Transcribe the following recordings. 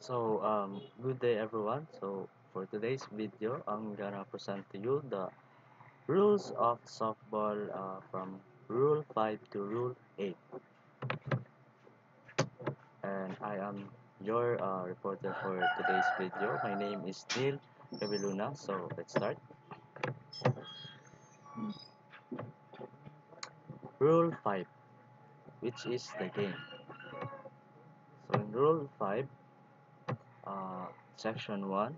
Good day everyone. So, for today's video, I'm gonna present to you the rules of softball from Rule 5 to Rule 8. And I am your reporter for today's video. My name is NIEL. So, let's start. Rule 5, which is the game. So, in Rule 5, uh, Section 1,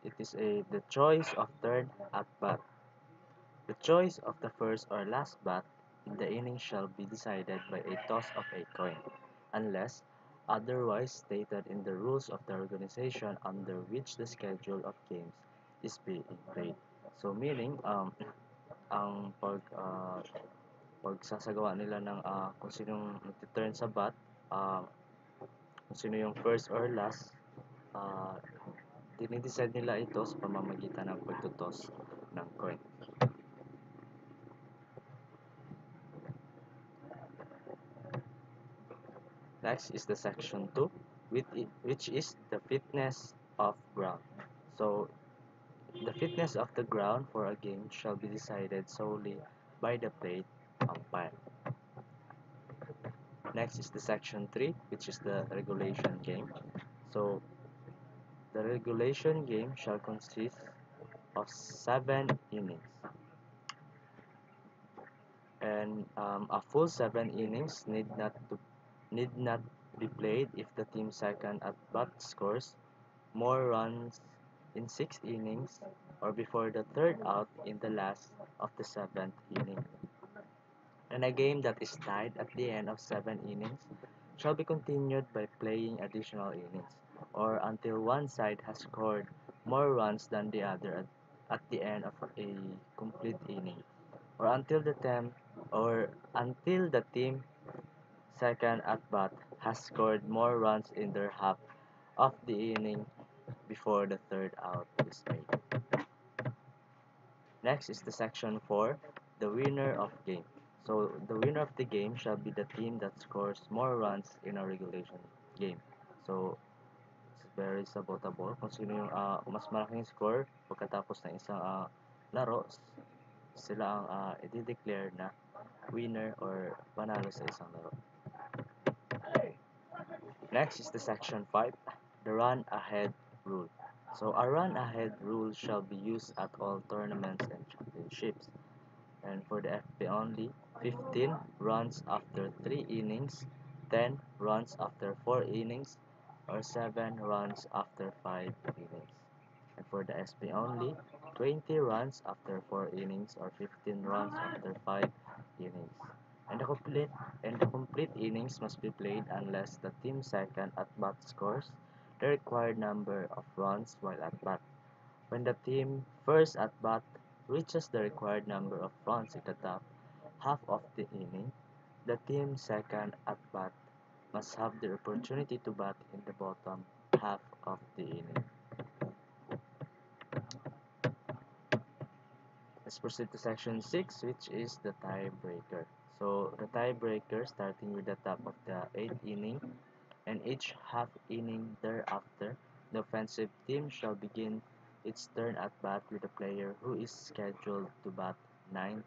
it is the choice of third at bat. The choice of the first or last bat in the inning shall be decided by a toss of a coin, unless otherwise stated in the rules of the organization under which the schedule of games is being played. So meaning, ang pagsasagawa nila ng kung sinong nagtiturn sa bat, uh, kung sino yung first or last, uh, dinidecide nila ito sa pamamagitan ng pagtutos ng coin. Next is the section 2, which is the fitness of ground. So, the fitness of the ground for a game shall be decided solely by the plate umpire. Next is the section 3, which is the regulation game. So, the regulation game shall consist of 7 innings. And a full 7 innings need not be played if the team second at bat scores more runs in 6 innings or before the third out in the last of the 7th inning. And a game that is tied at the end of 7 innings shall be continued by playing additional innings, or until one side has scored more runs than the other at the end of a complete inning, or until the team second at bat has scored more runs in their half of the inning before the third out is made. Next is the section 4, the winner of game. So the winner of the game shall be the team that scores more runs in a regulation game. So it's very sabotable kung sino yung mas malaking score pagkatapos ng isang laro, sila ang i-declare na winner or panalo sa isang laro. Next is the section 5, the run ahead rule. So a run ahead rule shall be used at all tournaments and championships. And for the FP only, 15 runs after 3 innings, 10 runs after 4 innings, or 7 runs after 5 innings. And for the SP only, 20 runs after 4 innings or 15 runs after 5 innings. And the complete innings must be played unless the team second at bat scores the required number of runs while at bat. When the team first at bat reaches the required number of runs in the top half of the inning, the team second at bat must have the opportunity to bat in the bottom half of the inning. Let's proceed to section 6, which is the tiebreaker. So the tiebreaker, starting with the top of the 8th inning and each half inning thereafter, the offensive team shall begin its turn at bat with a player who is scheduled to bat 9th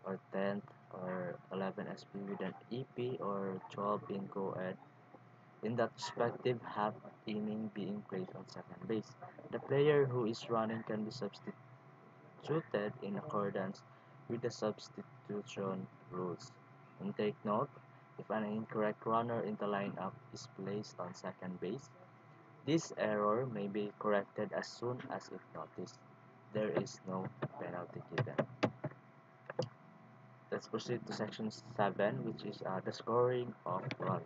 or 10th or 11 SP with an EP or 12 in co-ed in that respective half inning being placed on second base. The player who is running can be substituted in accordance with the substitution rules. And take note, if an incorrect runner in the lineup is placed on second base, this error may be corrected as soon as it noticed. There is no penalty given. Let's proceed to section 7, which is the scoring of runs.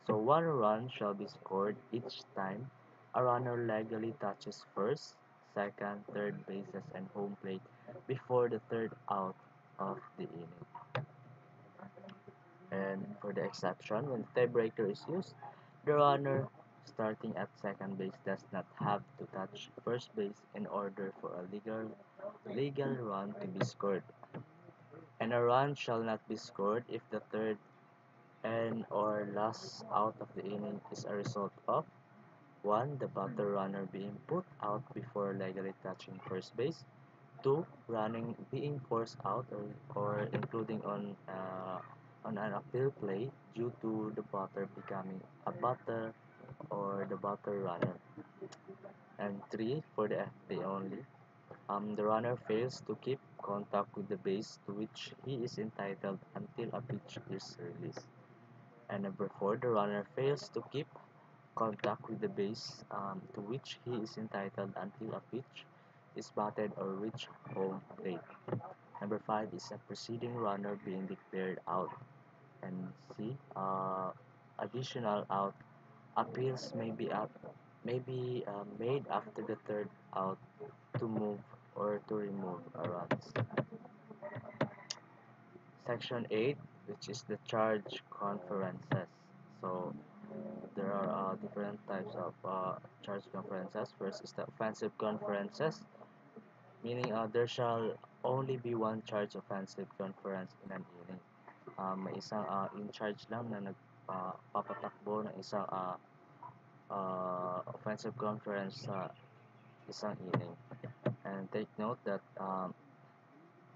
So 1 run shall be scored each time a runner legally touches first, second, third bases and home plate before the third out of the inning. And for the exception, when the tiebreaker is used, the runner starting at second base does not have to touch first base in order for a legal run to be scored. And a run shall not be scored if the third and or last out of the inning is a result of 1. The batter runner being put out before legally touching first base. 2. Running being forced out or including on an appeal play due to the batter becoming a batter or the batter runner. And 3. For the FP only, the runner fails to keep contact with the base to which he is entitled until a pitch is released. And number 4, the runner fails to keep contact with the base to which he is entitled until a pitch is batted or reach home plate. Number 5 is a preceding runner being declared out. And C, additional out appeals may be made after the third out to move or to remove a runs. Section 8, which is the charge conferences. So there are different types of charge conferences. First is the offensive conferences, meaning there shall only be one charge offensive conference in an inning. May isang in charge lang na nagpapatakbo ng isang offensive conference sa isang inning. And take note that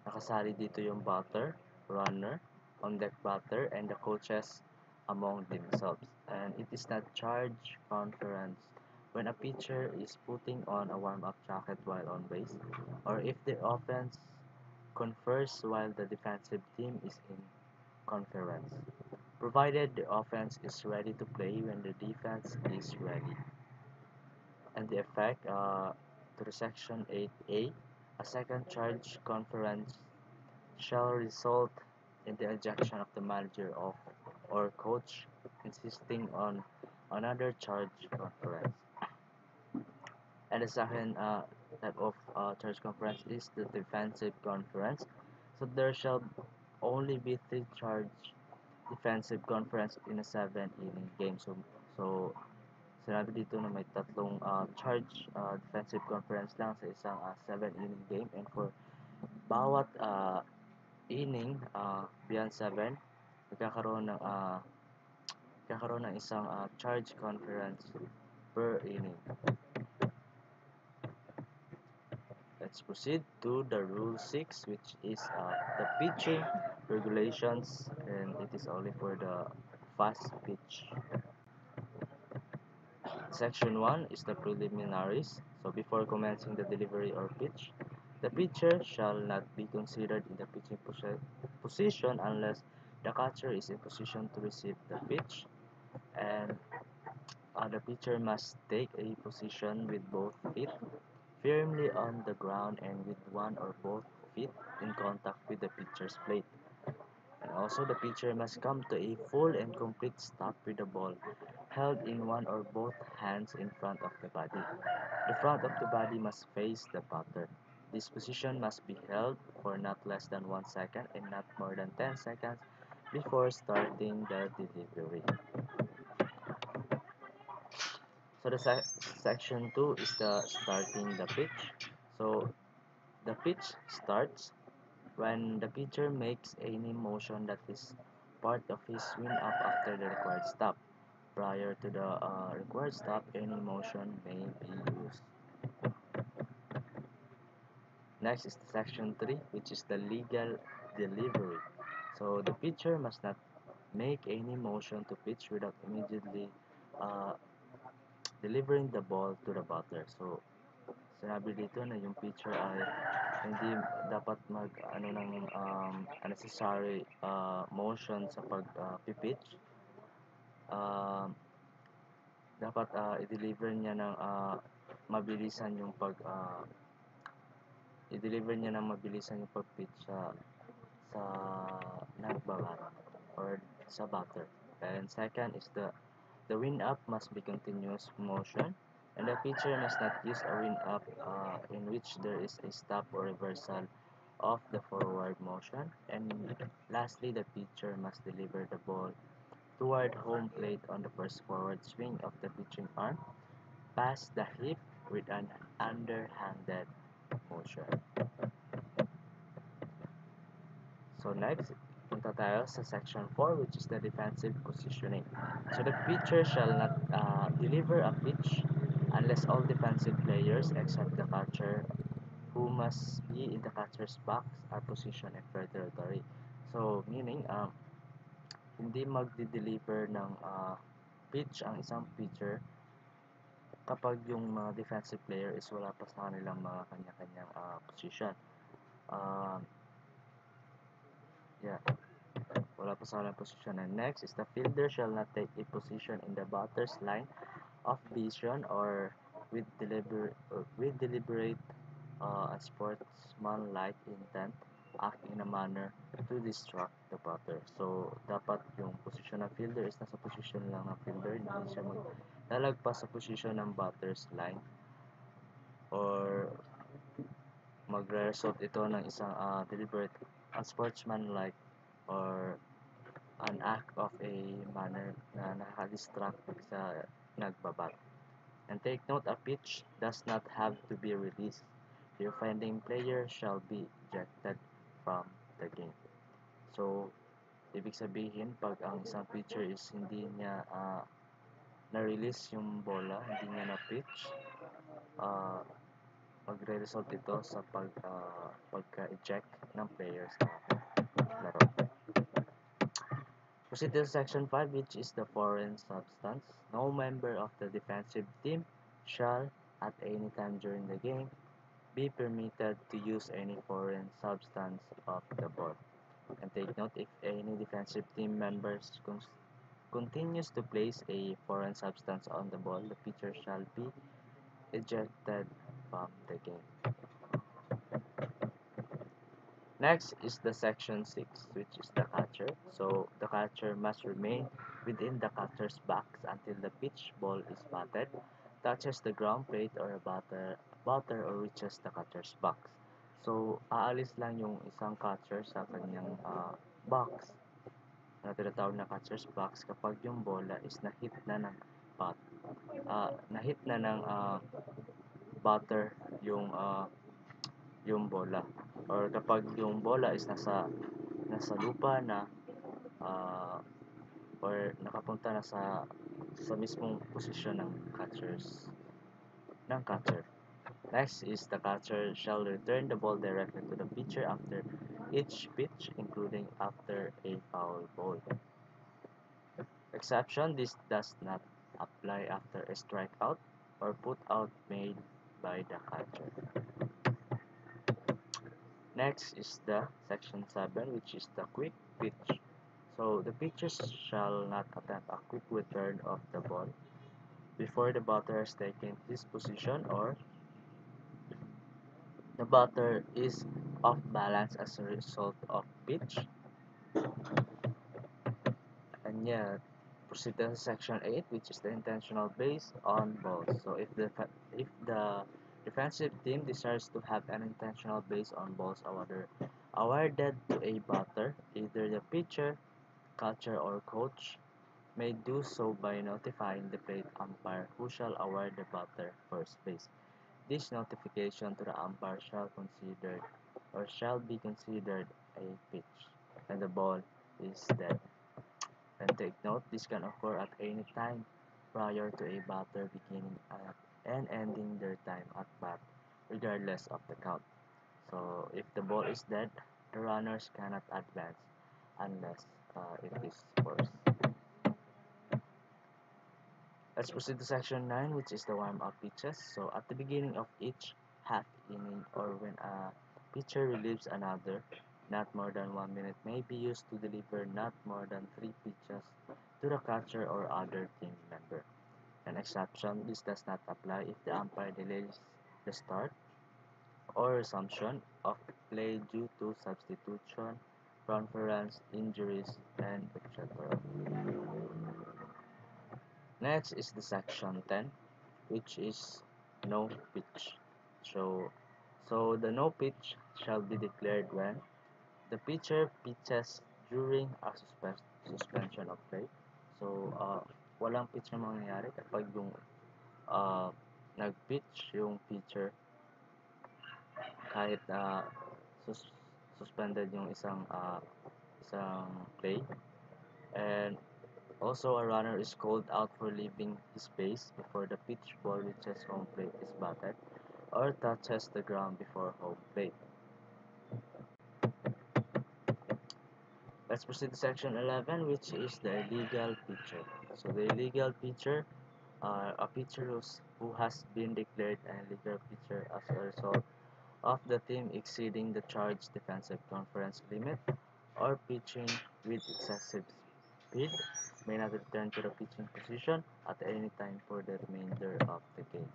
nakasali dito yung batter, runner, on-deck batter, and the coaches among themselves. And it is not charge conference when a pitcher is putting on a warm-up jacket while on base, or if the offense confers while the defensive team is in conference, provided the offense is ready to play when the defense is ready. And the effect to the Section 8A, a second charge conference shall result in the ejection of the manager of or coach insisting on another charge conference. And the second type of charge conference is the defensive conference. So there shall only be 3 charge defensive conference in a 7-inning game. So sinabi dito na may tatlong charge defensive conference lang sa isang 7-inning game, and for bawat inning beyond 7 nagkakaroon ng isang charge conference per inning. Let's proceed to the Rule 6, which is the pitching regulations, and it is only for the fast pitch. Section 1 is the preliminaries. So before commencing the delivery or pitch, the pitcher shall not be considered in the pitching position unless the catcher is in position to receive the pitch, and the pitcher must take a position with both feet firmly on the ground and with one or both feet in contact with the pitcher's plate. And also the pitcher must come to a full and complete stop with the ball held in one or both hands in front of the body. The front of the body must face the batter. This position must be held for not less than 1 second and not more than 10 seconds before starting the delivery. So the section 2 is the starting the pitch. So the pitch starts when the pitcher makes any motion that is part of his swing up after the required stop. Prior to the required stop, any motion may be used. Next is the section 3, which is the legal delivery. So the pitcher must not make any motion to pitch without immediately delivering the ball to the batter. So sinabi dito na yung pitcher ay hindi dapat mag ng unnecessary motion sa pag pitch. Dapat i-deliver niya ng mabilisan yung pag-pitch sa nagbabat or sa batter. And second is the wind up must be continuous motion, and the pitcher must not use a wind up in which there is a stop or reversal of the forward motion. And lastly, the pitcher must deliver the ball toward home plate on the first forward swing of the pitching arm, past the hip with an underhanded motion. So next, punta tayo sa section 4, which is the defensive positioning. So the pitcher shall not deliver a pitch unless all defensive players except the catcher who must be in the catcher's box are positioned in fair territory. So, meaning, hindi magde-deliver ng pitch ang isang pitcher kapag yung mga defensive player is wala pa sa kanilang mga kanya-kanyang position. Uh, yeah, wala pa sa kanilang position. And next is the fielder shall not take a position in the batter's line of vision or with deliberate unsportsmanlike intent act in a manner to distract the batter. So, dapat yung posisyon ng fielder is nasa posisyon lang ng fielder, hindi siya maglalagpas sa posisyon ng batter's line or magre-result ito ng isang deliberate unsportsmanlike or an act of a manner na nakaka-distract sa nagbabat. And take note, a pitch does not have to be released. The offending player shall be ejected from the game. So, ibig sabihin, pag ang isang pitcher is hindi niya na-release yung bola, hindi niya na-pitch, magre-result ito sa pagka-eject ng player sa laro. Proceed to section 5, which is the foreign substance. No member of the defensive team shall, at any time during the game, be permitted to use any foreign substance of the ball. And take note, if any defensive team members continues to place a foreign substance on the ball, the pitcher shall be ejected from the game. Next is the section 6, which is the catcher. So the catcher must remain within the catcher's box until the pitch ball is batted, touches the ground plate or a batter or reaches the catcher's box. So aalis lang yung isang catcher sa kanyang box na tinatawag na catcher's box kapag yung bola is na-hit na ng na-hit na ng batter yung bola or kapag yung bola is nasa lupa na or nakapunta na sa mismong posisyon ng catcher. Next is the catcher shall return the ball directly to the pitcher after each pitch, including after a foul ball. Exception, this does not apply after a strikeout or put out made by the catcher. Next is the section 7, which is the quick pitch. So the pitcher shall not attempt a quick return of the ball before the batter has taken his position or the batter is off balance as a result of pitch. And yeah, proceed to section 8, which is the intentional base on balls. So if the defensive team desires to have an intentional base on balls awarded to a batter, either the pitcher, catcher, or coach may do so by notifying the plate umpire, who shall award the batter first base. This notification to the umpire shall be considered a pitch, and the ball is dead. And take note, this can occur at any time prior to a batter beginning and ending their time at bat, regardless of the count. So, if the ball is dead, the runners cannot advance unless it is forced. Let's proceed to section 9, which is the warm-up pitches. So, at the beginning of each half inning or when a pitcher relieves another, not more than 1 minute may be used to deliver not more than 3 pitches to the catcher or other team member. An exception, this does not apply if the umpire delays the start or resumption of play due to substitution, conference, injuries, and etc. Next is the section 10, which is no pitch. So the no pitch shall be declared when the pitcher pitches during a suspension of play. So walang pitch na mangyayari kapag yung nag-pitch yung pitcher kahit suspended yung isang play. And Also, a runner is called out for leaving his base before the pitch ball reaches home plate is batted or touches the ground before home plate. Let's proceed to section 11, which is the illegal pitcher. So the illegal pitcher are a pitcher who has been declared an illegal pitcher as a result of the team exceeding the charged defensive conference limit or pitching with excessive speed may not return to the pitching position at any time for the remainder of the game.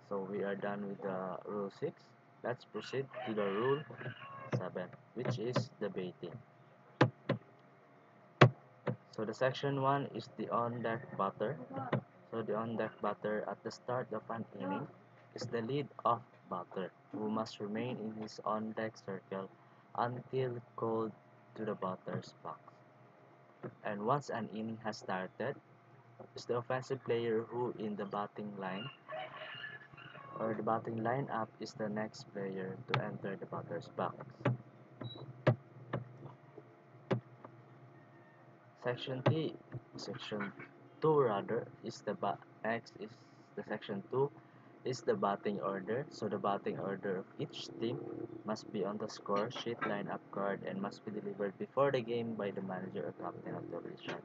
So we are done with the rule 6. Let's proceed to the rule 7, which is the baiting. So the section 1 is the on-deck batter. So the on-deck batter at the start of an inning is the lead-off batter who must remain in his on-deck circle until called to the batter's box. And once an inning has started, is the offensive player who in the batting line or the batting lineup is the next player to enter the batter's box. Section T, section 2 rather, is the next is the section 2 is the batting order. So the batting order of each team must be on the score sheet lineup card and must be delivered before the game by the manager or captain of the opposition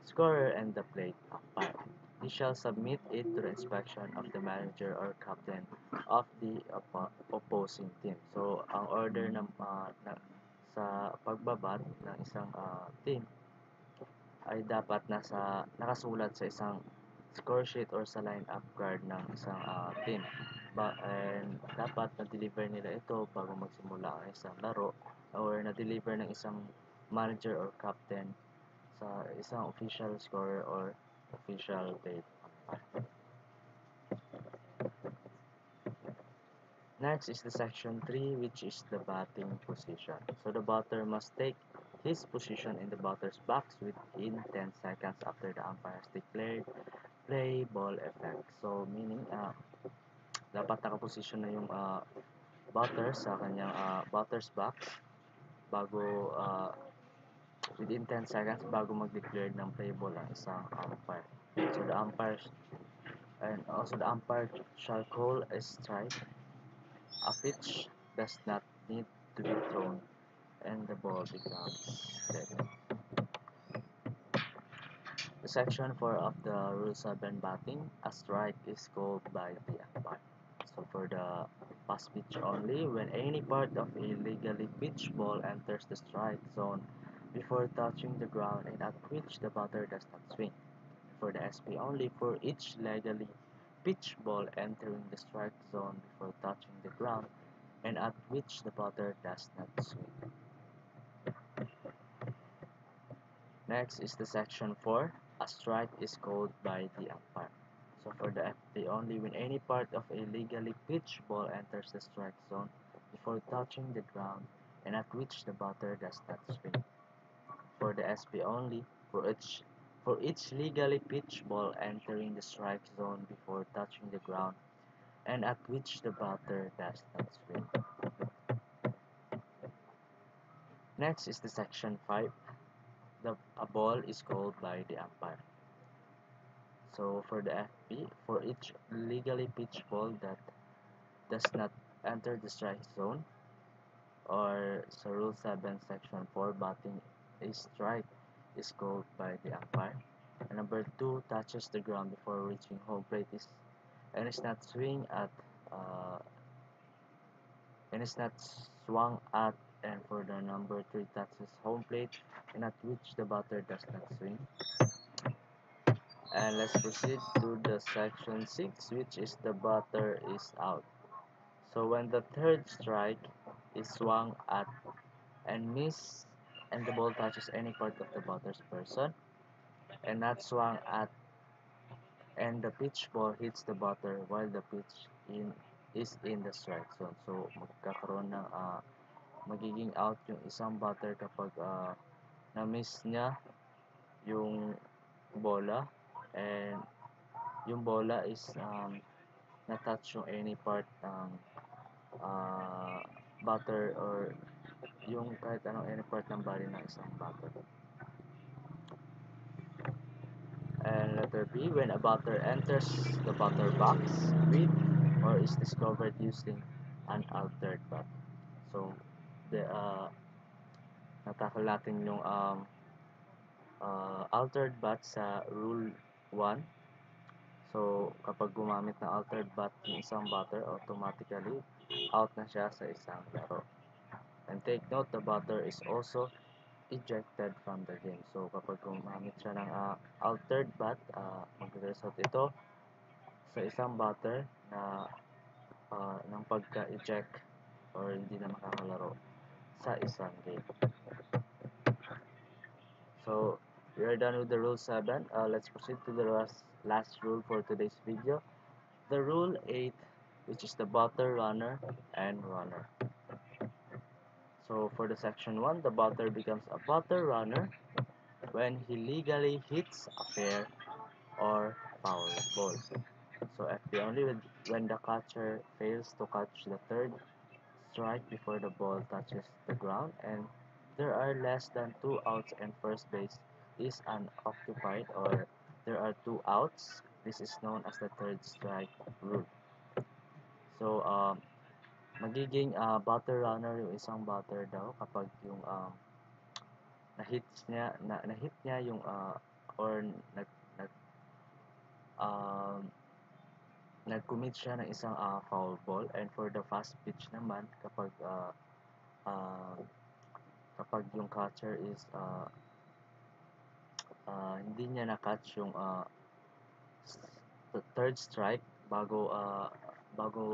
scorer and the plate umpire. He shall submit it to the inspection of the manager or captain of the opposing team. So ang order sa pagbabat ng isang team ay dapat nakasulat sa isang score sheet or sa lineup card ng isang team. And dapat na-deliver nila ito bago magsimula ang isang laro or na-deliver ng isang manager or captain sa isang official scorer or official plate. Next is the section 3, which is the batting position. So the batter must take his position in the batter's box within 10 seconds after the umpire has declared play ball effect. So meaning dapat nakaposisyon na yung batter sa kanyang batter's box bago within 10 seconds bago mag-declare ng play ball ang isang umpire. So the umpire shall call a strike. A pitch does not need to be thrown and the ball becomes dead. The section 4 of the Rule 7 batting, a strike is called by the umpire. So for the pass pitch only, when any part of a legally pitched ball enters the strike zone before touching the ground and at which the batter does not swing. For the SP only, for each legally pitched ball entering the strike zone before touching the ground and at which the batter does not swing. Next is the section 4. A strike is called by the umpire. So for the FP only, when any part of a legally pitched ball enters the strike zone before touching the ground and at which the batter does not swing. For the SP only, for each legally pitched ball entering the strike zone before touching the ground and at which the batter does not swing. Next is the section 5. A ball is called by the umpire. So for the FP, for each legally pitched ball that does not enter the strike zone, or so Rule 7 Section 4 batting a strike is called by the umpire. And number 2 touches the ground before reaching home plate and is not swung at, and for the number 3 touches home plate and at which the batter does not swing. And let's proceed to the section 6, which is the batter is out. So when the third strike is swung at and missed and the ball touches any part of the batter's person and not swung at and the pitch ball hits the batter while the pitch is in the strike zone. So magkakaroon ng magiging out yung isang batter kapag na-miss niya yung bola and yung bola is na-touch yung any part ng batter or yung kahit anong any part ng body ng isang batter. And letter B, when a batter enters the batter box with or is discovered using an altered bat. So, natakal natin yung altered bat sa Rule 1. So, kapag gumamit ng altered bat yung isang batter, automatically out na siya sa isang laro. And take note, the batter is also ejected from the game. So, kapag gumamit siya ng altered bat, mag-result ito sa isang batter na ng pagka-eject or hindi na makakalaro sa isang game. So, we are done with the rule 7. Let's proceed to the last rule for today's video. The rule 8, which is the batter, runner, and runner. So, for the section 1, the batter becomes a batter runner when he legally hits a fair or foul ball. So, FP only when the catcher fails to catch the third strike before the ball touches the ground and there are less than 2 outs and first base is unoccupied or there are 2 outs. This is known as the third strike rule. So, magiging batter runner yung isang batter daw kapag yung na-hit niya yung or um, nag-commit siya ng isang foul ball and for the fast pitch naman uh, kapag yung catcher is hindi niya na-catch yung third strike bago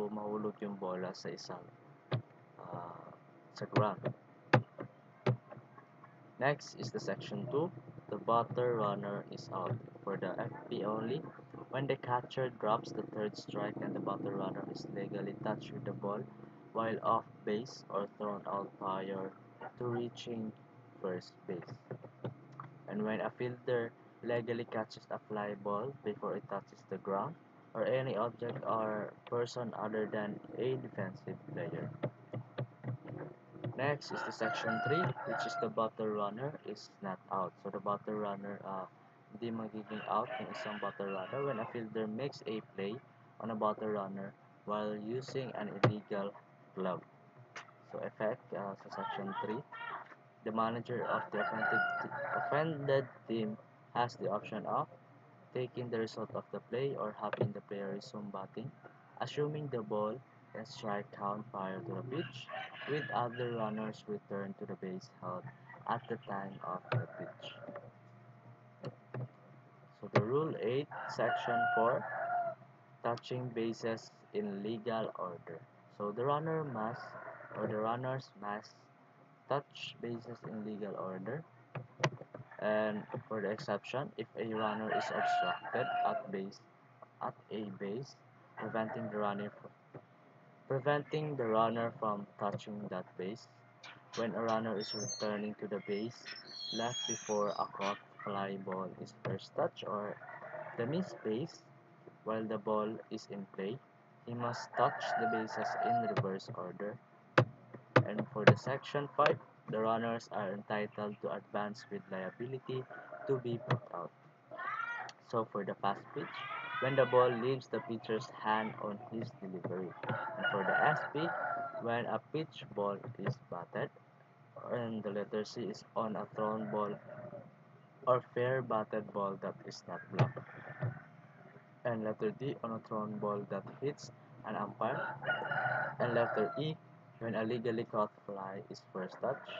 mahulog yung bola sa isang sa ground. Next is the section 2. The batter runner is out. For the FP only, when the catcher drops the third strike and the batter runner is legally touched with the ball while off base or thrown out prior to reaching first base. And when a fielder legally catches a fly ball before it touches the ground or any object or person other than a defensive player. Next is the section 3, which is the batter runner is not out. So the batter runner, hindi magiging out yung isang batter runner when a fielder makes a play on a batter runner while using an illegal glove. So effect sa section 3, the manager of the offended team has the option of taking the result of the play or having the player resume batting, assuming the ball and strike count prior to the pitch, with other runners return to the base held at the time of the pitch. So the Rule 8, Section 4, touching bases in legal order. So the runners must touch bases in legal order. And for the exception, if a runner is obstructed at a base, preventing the runner from touching that base, when a runner is returning to the base left before a caught fly ball is first touched or the missed base while the ball is in play, he must touch the bases in reverse order. And for the section 5, the runners are entitled to advance with liability to be put out. So for the fast pitch, when the ball leaves the pitcher's hand on his delivery. And for the SP, when a pitch ball is batted, and the letter C is on a thrown ball or fair batted ball that is not blocked. And letter D on a thrown ball that hits an umpire. And letter E when a legally caught fly is first touched.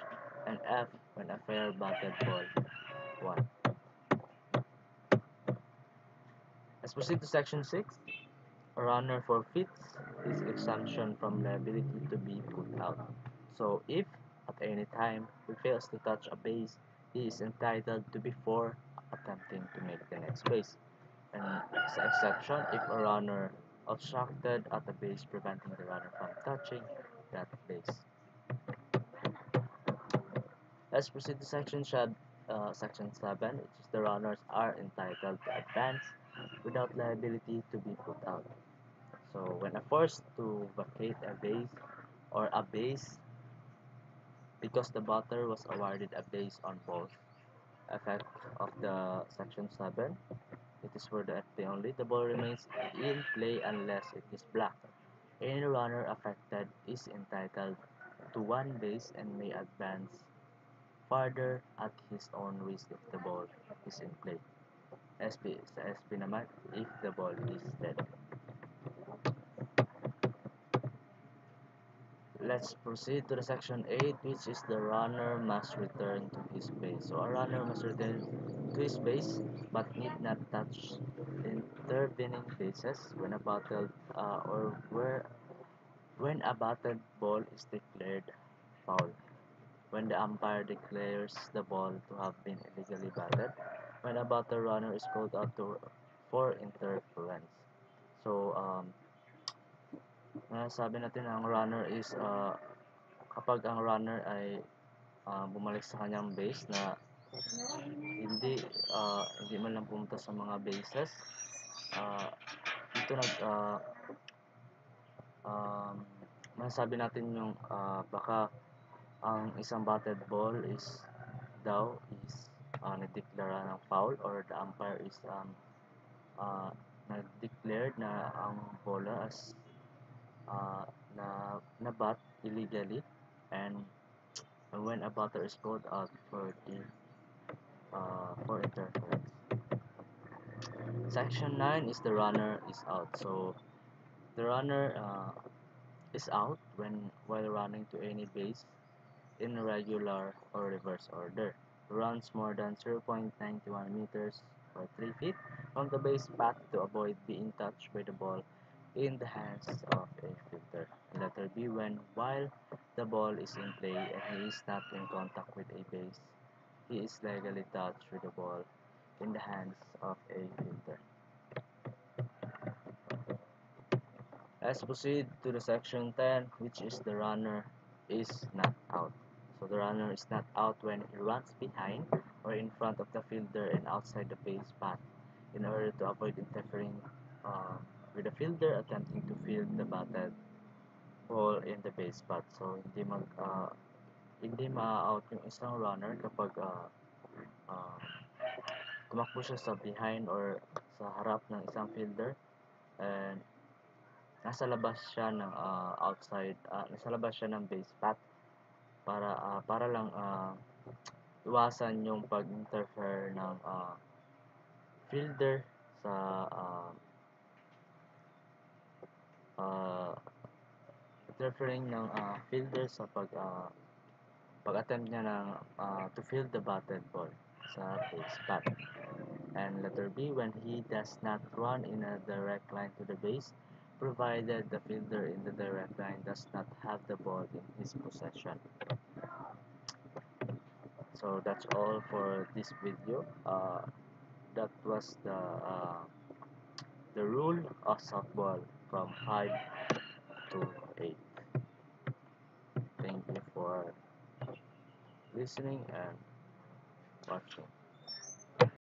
And F when a fair batted ball won. Let's proceed to section 6. A runner forfeits his exemption from liability to be put out. So if at any time he fails to touch a base, he is entitled to before attempting to make the next base. And as an exception, if a runner obstructed at the base preventing the runner from touching that base. Let's proceed to section 7, which is the runners are entitled to advance without liability to be put out. So when forced to vacate a base or a base because the batter was awarded a base on balls, effect of the section 7, It is for the FP only. The ball remains in play unless it is blocked. Any runner affected is entitled to one base and may advance farther at his own risk if the ball is in play. Sa SP naman, if the ball is dead. Let's proceed to the section 8, which is the runner must return to his base. So a runner must return to his base but need not touch intervening bases when a battled when a batted ball is declared foul. When the umpire declares the ball to have been illegally batted, when a batter runner is called out for interference. So, sabi natin ang runner is kapag ang runner ay bumalik sa kanyang base na hindi man lang pumunta sa mga bases, dito masasabi natin yung baka ang isang batted ball is nagdeklara ng foul or the umpire is nag-declared na ang bola as na-bat illegally, and when a batter is called out for interference. Section 9 is the runner is out. So the runner is out while running to any base in regular or reverse order. Runs more than 0.91 meters or 3 feet from the base path to avoid being touched by the ball in the hands of a fielder. Letter B, while the ball is in play and he is not in contact with a base, he is legally touched with the ball in the hands of a fielder. Let's proceed to the section 10, which is the runner is not out. So the runner is not out when he runs behind or in front of the fielder and outside the base path in order to avoid interfering with the fielder attempting to field the batted ball in the base path. So hindi ma-out yung isang runner kapag tumakbo siya sa behind or sa harap ng isang fielder and nasa labas siya ng nasa labas siya ng base path para lang iwasan yung pag-interfere ng fielder sa interfering ng fielder sa pag-attempt niya ng to field the batted ball sa base path. And letter B, when he does not run in a direct line to the base, provided the fielder in the direct line does not have the ball in his possession. So that's all for this video. That was the rule of softball from 5 to 8. Thank you for listening and watching.